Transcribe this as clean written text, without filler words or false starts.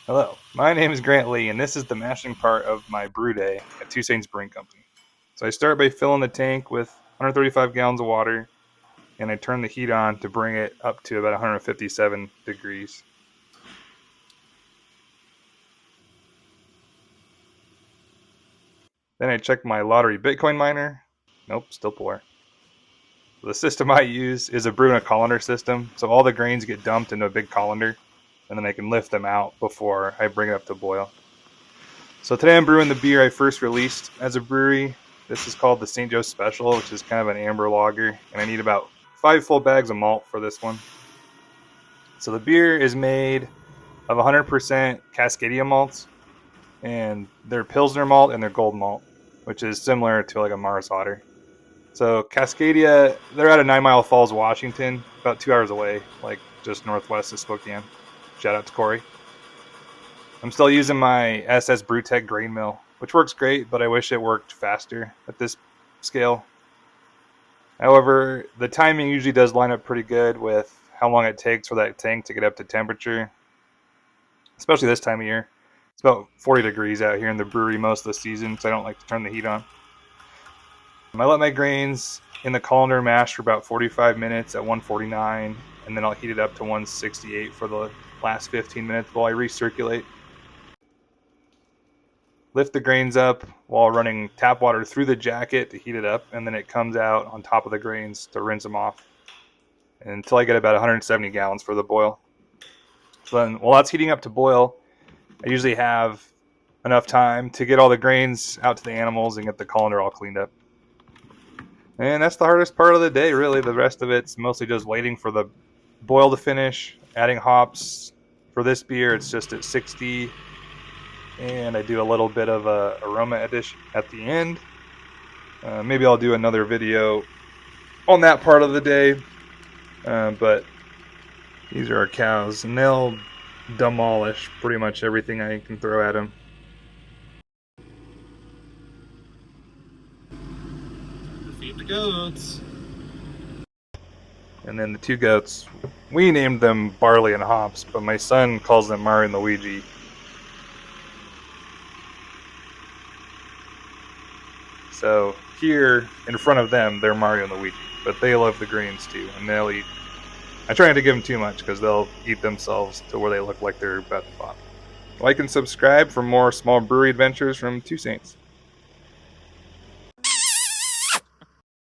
Hello, my name is Grant Lee, and this is the mashing part of my brew day at Two Saints Brewing Company. So I start by filling the tank with 135 gallons of water, and I turn the heat on to bring it up to about 157 degrees. Then I check my lottery Bitcoin miner. Nope, still poor. The system I use is a brew in a colander system, so all the grains get dumped into a big colander, and then I can lift them out before I bring it up to boil. So today I'm brewing the beer I first released as a brewery. This is called the St. Joe Special, which is kind of an amber lager, and I need about 5 full bags of malt for this one. So the beer is made of 100% Cascadia malts, and they're Pilsner malt and they're gold malt, which is similar to like a Mars Otter. So Cascadia, they're out of 9 Mile Falls, Washington, about 2 hours away, like just northwest of Spokane. Shout out to Corey. I'm still using my SS Brewtech grain mill, which works great, but I wish it worked faster at this scale. However, the timing usually does line up pretty good with how long it takes for that tank to get up to temperature, especially this time of year. It's about 40 degrees out here in the brewery most of the season, so I don't like to turn the heat on. I let my grains in the colander mash for about 45 minutes at 149, and then I'll heat it up to 168 for the last 15 minutes while I recirculate. Lift the grains up while running tap water through the jacket to heat it up, and then it comes out on top of the grains to rinse them off until I get about 170 gallons for the boil. So then while that's heating up to boil, I usually have enough time to get all the grains out to the animals and get the colander all cleaned up. And that's the hardest part of the day, really. The rest of it's mostly just waiting for the boil to finish, adding hops. For this beer, it's just at 60, and I do a little bit of a aroma addition at the end. Maybe I'll do another video on that part of the day, but these are our cows, and they'll demolish pretty much everything I can throw at them. Feed the goats. And then the two goats, we named them Barley and Hops, but my son calls them Mario and Luigi. So here in front of them, they're Mario and Luigi, but they love the greens too, and they'll eat. I try not to give them too much because they'll eat themselves to where they look like they're about to pop. Like and subscribe for more small brewery adventures from Two Saints.